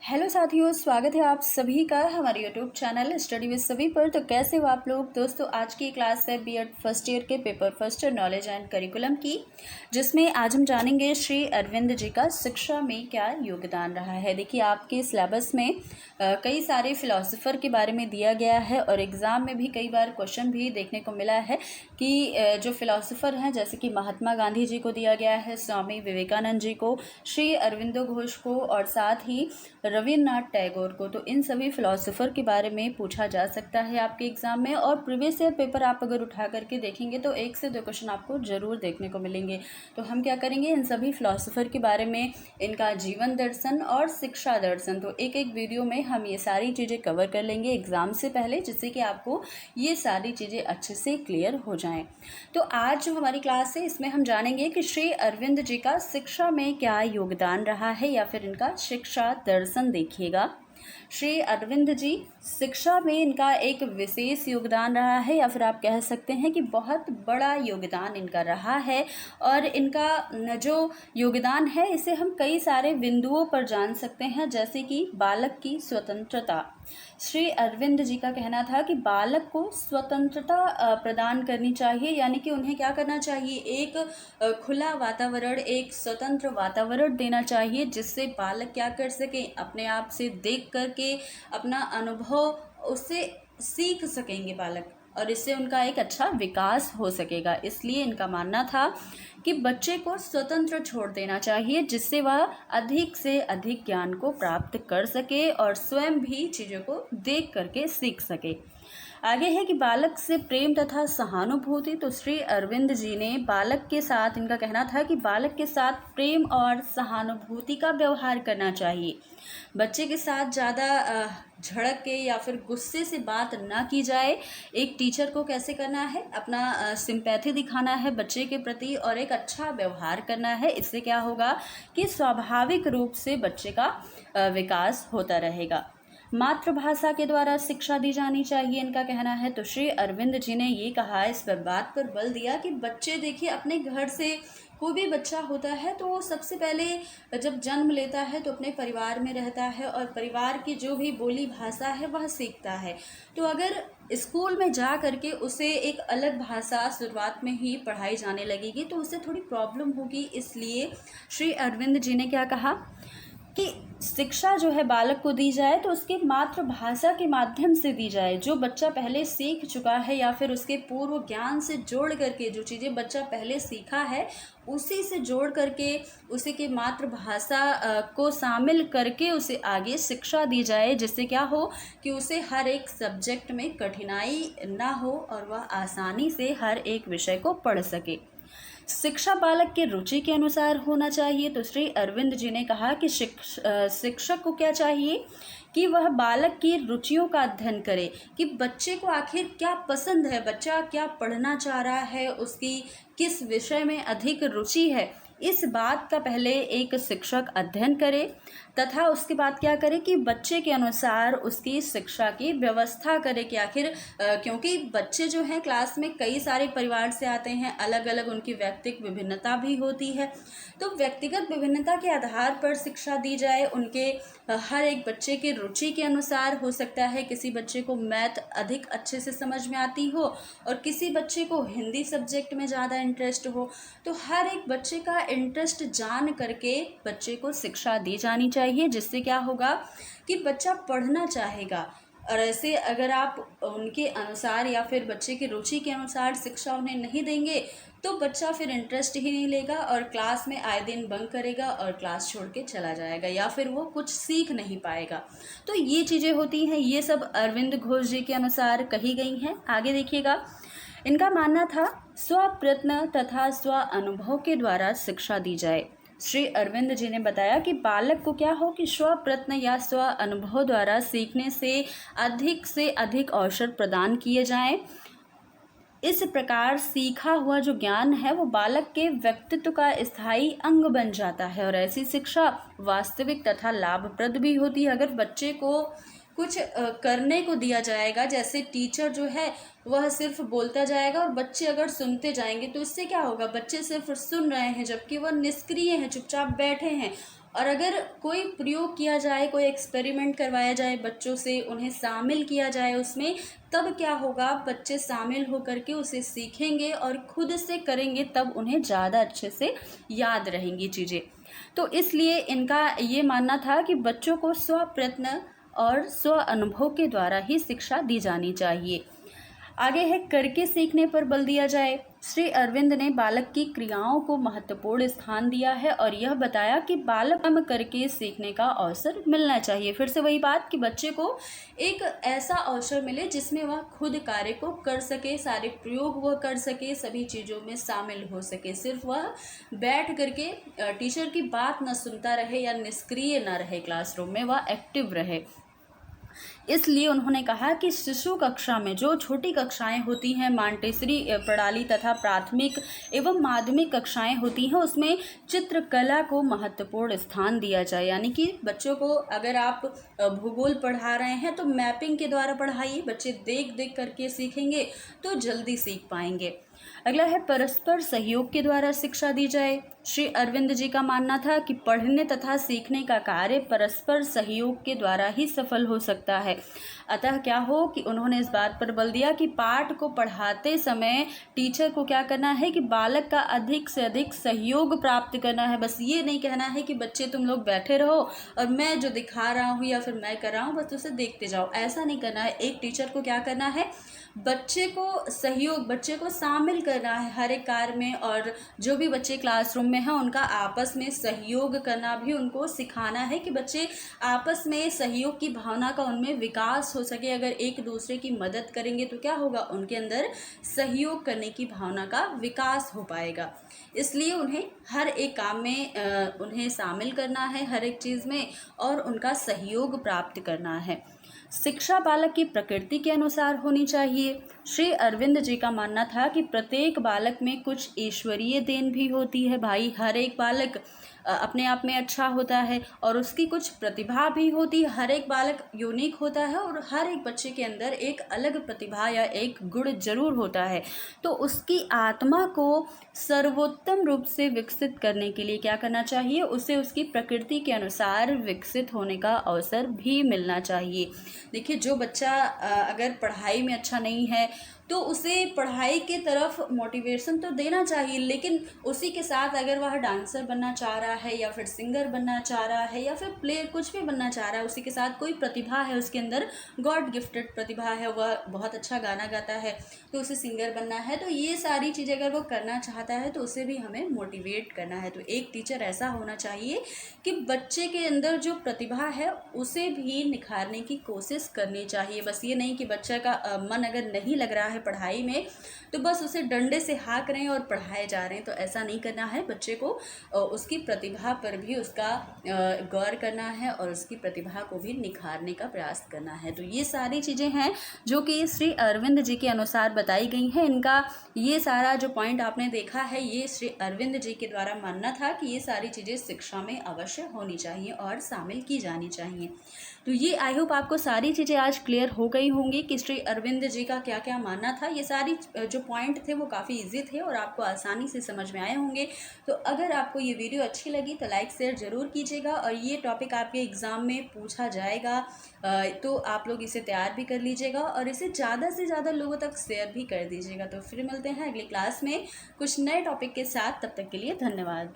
Hello साथियों, स्वागत है आप सभी का हमारे यूट्यूब चैनल स्टडी विद सभी पर। तो कैसे हो आप लोग दोस्तों। आज की क्लास है बीएड फर्स्ट ईयर के paper first knowledge and curriculum की, जिसमें आज हम जानेंगे श्री अरविंद जी का शिक्षा में क्या योगदान रहा है। देखिए, आपके सिलेबस में कई सारे फिलोसोफर के बारे में दिया गया है और एग्ज़ाम में भी कई बार क्वेश्चन भी देखने को मिला है कि जो फिलोसोफर हैं, जैसे कि महात्मा गांधी जी को दिया गया है, स्वामी विवेकानंद जी को, श्री अरविंदो घोष को और साथ ही रविन्द्रनाथ टैगोर को। तो इन सभी फिलोसोफर के बारे में पूछा जा सकता है आपके एग्जाम में। और प्रीवियस ईयर पेपर आप अगर उठा करके देखेंगे तो 1 से 2 क्वेश्चन आपको जरूर देखने को मिलेंगे। तो हम क्या करेंगे, इन सभी फिलोसोफर के बारे में, इनका जीवन दर्शन और शिक्षा दर्शन, तो एक एक वीडियो में हम ये सारी चीज़ें कवर कर लेंगे एग्जाम से पहले, जिससे कि आपको ये सारी चीज़ें अच्छे से क्लियर हो जाएं। तो आज जो हमारी क्लास है, इसमें हम जानेंगे कि श्री अरविंद जी का शिक्षा में क्या योगदान रहा है, या फिर इनका शिक्षा दर्शन देखिएगा। श्री अरविंद जी शिक्षा में इनका एक विशेष योगदान रहा है, या फिर आप कह सकते हैं कि बहुत बड़ा योगदान इनका रहा है। और इनका जो योगदान है, इसे हम कई सारे बिंदुओं पर जान सकते हैं, जैसे कि बालक की स्वतंत्रता। श्री अरविंद जी का कहना था कि बालक को स्वतंत्रता प्रदान करनी चाहिए, यानी कि उन्हें क्या करना चाहिए, एक खुला वातावरण, एक स्वतंत्र वातावरण देना चाहिए, जिससे बालक क्या कर सके, अपने आप से देख करके अपना अनुभव उससे सीख सकेंगे बालक, और इससे उनका एक अच्छा विकास हो सकेगा। इसलिए इनका मानना था कि बच्चे को स्वतंत्र छोड़ देना चाहिए, जिससे वह अधिक से अधिक ज्ञान को प्राप्त कर सके और स्वयं भी चीज़ों को देख करके सीख सके। आगे है कि बालक से प्रेम तथा सहानुभूति। तो श्री अरविंद जी ने बालक के साथ, इनका कहना था कि बालक के साथ प्रेम और सहानुभूति का व्यवहार करना चाहिए। बच्चे के साथ ज़्यादा झड़क के या फिर गुस्से से बात ना की जाए। एक टीचर को कैसे करना है, अपना सिंपैथी दिखाना है बच्चे के प्रति और एक अच्छा व्यवहार करना है। इससे क्या होगा कि स्वाभाविक रूप से बच्चे का विकास होता रहेगा। मातृभाषा के द्वारा शिक्षा दी जानी चाहिए, इनका कहना है। तो श्री अरविंद जी ने ये कहा, इस पर बात पर बल दिया कि बच्चे, देखिए, अपने घर से कोई भी बच्चा होता है तो वो सबसे पहले जब जन्म लेता है तो अपने परिवार में रहता है, और परिवार की जो भी बोली भाषा है वह सीखता है। तो अगर स्कूल में जा करके उसे एक अलग भाषा शुरुआत में ही पढ़ाई जाने लगेगी तो उसे थोड़ी प्रॉब्लम होगी। इसलिए श्री अरविंद जी ने क्या कहा कि शिक्षा जो है बालक को दी जाए तो उसके मातृभाषा के माध्यम से दी जाए। जो बच्चा पहले सीख चुका है, या फिर उसके पूर्व ज्ञान से जोड़ करके जो चीज़ें बच्चा पहले सीखा है उसी से जोड़ करके उसी के मातृभाषा को शामिल करके उसे आगे शिक्षा दी जाए, जिससे क्या हो कि उसे हर एक सब्जेक्ट में कठिनाई ना हो और वह आसानी से हर एक विषय को पढ़ सके। शिक्षा बालक के रुचि के अनुसार होना चाहिए। तो श्री अरविंद जी ने कहा कि शिक्षक को क्या चाहिए कि वह बालक की रुचियों का अध्ययन करे, कि बच्चे को आखिर क्या पसंद है, बच्चा क्या पढ़ना चाह रहा है, उसकी किस विषय में अधिक रुचि है, इस बात का पहले एक शिक्षक अध्ययन करे, तथा उसके बाद क्या करे कि बच्चे के अनुसार उसकी शिक्षा की व्यवस्था करे। कि आखिर क्योंकि बच्चे जो हैं क्लास में कई सारे परिवार से आते हैं, अलग अलग उनकी व्यक्तिगत विभिन्नता भी होती है, तो व्यक्तिगत विभिन्नता के आधार पर शिक्षा दी जाए। उनके हर एक बच्चे के रुचि के अनुसार हो सकता है किसी बच्चे को मैथ अधिक अच्छे से समझ में आती हो और किसी बच्चे को हिंदी सब्जेक्ट में ज़्यादा इंटरेस्ट हो। तो हर एक बच्चे का इंटरेस्ट जान करके बच्चे को शिक्षा दी जानी चाहिए, जिससे क्या होगा कि बच्चा पढ़ना चाहेगा। और ऐसे अगर आप उनके अनुसार या फिर बच्चे की रुचि के अनुसार शिक्षा उन्हें नहीं देंगे तो बच्चा फिर इंटरेस्ट ही नहीं लेगा और क्लास में आए दिन बंक करेगा और क्लास छोड़ के चला जाएगा, या फिर वो कुछ सीख नहीं पाएगा। तो ये चीज़ें होती हैं, ये सब अरविंद घोष जी के अनुसार कही गई हैं। आगे देखिएगा, इनका मानना था स्वप्रयत्न तथा स्व अनुभव के द्वारा शिक्षा दी जाए। श्री अरविंद जी ने बताया कि बालक को क्या हो कि स्वप्रयत्न या स्व अनुभव द्वारा सीखने से अधिक अवसर प्रदान किए जाएं। इस प्रकार सीखा हुआ जो ज्ञान है वो बालक के व्यक्तित्व का स्थायी अंग बन जाता है, और ऐसी शिक्षा वास्तविक तथा लाभप्रद भी होती है। अगर बच्चे को कुछ करने को दिया जाएगा, जैसे टीचर जो है वह सिर्फ बोलता जाएगा और बच्चे अगर सुनते जाएंगे, तो इससे क्या होगा, बच्चे सिर्फ सुन रहे हैं जबकि वह निष्क्रिय हैं, चुपचाप बैठे हैं, और अगर कोई प्रयोग किया जाए, कोई एक्सपेरिमेंट करवाया जाए बच्चों से, उन्हें शामिल किया जाए उसमें, तब क्या होगा, बच्चे शामिल होकर के उसे सीखेंगे और खुद से करेंगे, तब उन्हें ज़्यादा अच्छे से याद रहेंगी चीज़ें। तो इसलिए इनका ये मानना था कि बच्चों को स्व प्रयत्न और स्व अनुभव के द्वारा ही शिक्षा दी जानी चाहिए। आगे है करके सीखने पर बल दिया जाए। श्री अरविंद ने बालक की क्रियाओं को महत्वपूर्ण स्थान दिया है और यह बताया कि बालक काम करके सीखने का अवसर मिलना चाहिए। फिर से वही बात कि बच्चे को एक ऐसा अवसर मिले जिसमें वह खुद कार्य को कर सके, सारे प्रयोग वह कर सके, सभी चीज़ों में शामिल हो सके। सिर्फ वह बैठ करके टीचर की बात न सुनता रहे या निष्क्रिय न रहे, क्लासरूम में वह एक्टिव रहे। इसलिए उन्होंने कहा कि शिशु कक्षा में जो छोटी कक्षाएं होती हैं, मांटेसरी प्रणाली तथा प्राथमिक एवं माध्यमिक कक्षाएं होती हैं, उसमें चित्रकला को महत्वपूर्ण स्थान दिया जाए। यानी कि बच्चों को अगर आप भूगोल पढ़ा रहे हैं तो मैपिंग के द्वारा पढ़ाइए, बच्चे देख देख करके सीखेंगे तो जल्दी सीख पाएंगे। अगला है परस्पर सहयोग के द्वारा शिक्षा दी जाए। श्री अरविंद जी का मानना था कि पढ़ने तथा सीखने का कार्य परस्पर सहयोग के द्वारा ही सफल हो सकता है। अतः क्या हो कि उन्होंने इस बात पर बल दिया कि पाठ को पढ़ाते समय टीचर को क्या करना है कि बालक का अधिक से अधिक सहयोग प्राप्त करना है। बस ये नहीं कहना है कि बच्चे तुम लोग बैठे रहो और मैं जो दिखा रहा हूँ या फिर मैं कर रहा हूँ बस उसे देखते जाओ, ऐसा नहीं करना है। एक टीचर को क्या करना है, बच्चे को सहयोग, बच्चे को शामिल करना है हर एक कार्य में, और जो भी बच्चे क्लासरूम में हैं उनका आपस में सहयोग करना भी उनको सिखाना है कि बच्चे आपस में सहयोग की भावना का उनमें विकास हो सके। अगर एक दूसरे की मदद करेंगे तो क्या होगा, उनके अंदर सहयोग करने की भावना का विकास हो पाएगा। इसलिए उन्हें हर एक काम में उन्हें शामिल करना है, हर एक चीज़ में, और उनका सहयोग प्राप्त करना है। शिक्षा बालक की प्रकृति के अनुसार होनी चाहिए। श्री अरविंद जी का मानना था कि प्रत्येक बालक में कुछ ईश्वरीय देन भी होती है। भाई, हर एक बालक अपने आप में अच्छा होता है और उसकी कुछ प्रतिभा भी होती है। हर एक बालक यूनिक होता है और हर एक बच्चे के अंदर एक अलग प्रतिभा या एक गुण जरूर होता है। तो उसकी आत्मा को सर्वोत्तम रूप से विकसित करने के लिए क्या करना चाहिए, उसे उसकी प्रकृति के अनुसार विकसित होने का अवसर भी मिलना चाहिए। देखिए, जो बच्चा अगर पढ़ाई में अच्छा नहीं है तो उसे पढ़ाई के तरफ मोटिवेशन तो देना चाहिए, लेकिन उसी के साथ अगर वह डांसर बनना चाह रहा है या फिर सिंगर बनना चाह रहा है या फिर प्लेयर कुछ भी बनना चाह रहा है, उसी के साथ कोई प्रतिभा है उसके अंदर, गॉड गिफ्टेड प्रतिभा है, वह बहुत अच्छा गाना गाता है तो उसे सिंगर बनना है, तो ये सारी चीज़ें अगर वो करना चाहता है तो उसे भी हमें मोटिवेट करना है। तो एक टीचर ऐसा होना चाहिए कि बच्चे के अंदर जो प्रतिभा है उसे भी निखारने की कोशिश करनी चाहिए। बस ये नहीं कि बच्चा का मन अगर नहीं लग रहा है पढ़ाई में तो बस उसे डंडे से हाँक रहे हैं और पढ़ाए जा रहे हैं, तो ऐसा नहीं करना है। बच्चे को उसकी प्रतिभा पर भी उसका गौर करना है और उसकी प्रतिभा को भी निखारने का प्रयास करना है। तो ये सारी चीज़ें हैं जो कि श्री अरविंद जी के अनुसार बताई गई हैं। इनका ये सारा जो पॉइंट आपने देखा है, ये श्री अरविंद जी के द्वारा मानना था कि ये सारी चीज़ें शिक्षा में अवश्य होनी चाहिए और शामिल की जानी चाहिए। तो ये आई होप आपको सारी चीज़ें आज क्लियर हो गई होंगी कि श्री अरविंद जी का क्या क्या मानना था। ये सारी जो पॉइंट थे वो काफ़ी इजी थे और आपको आसानी से समझ में आए होंगे। तो अगर आपको ये वीडियो अच्छी लगी तो लाइक शेयर ज़रूर कीजिएगा, और ये टॉपिक आपके एग्ज़ाम में पूछा जाएगा तो आप लोग इसे तैयार भी कर लीजिएगा और इसे ज़्यादा से ज़्यादा लोगों तक शेयर भी कर दीजिएगा। तो फिर मिलते हैं अगली क्लास में कुछ नए टॉपिक के साथ, तब तक के लिए धन्यवाद।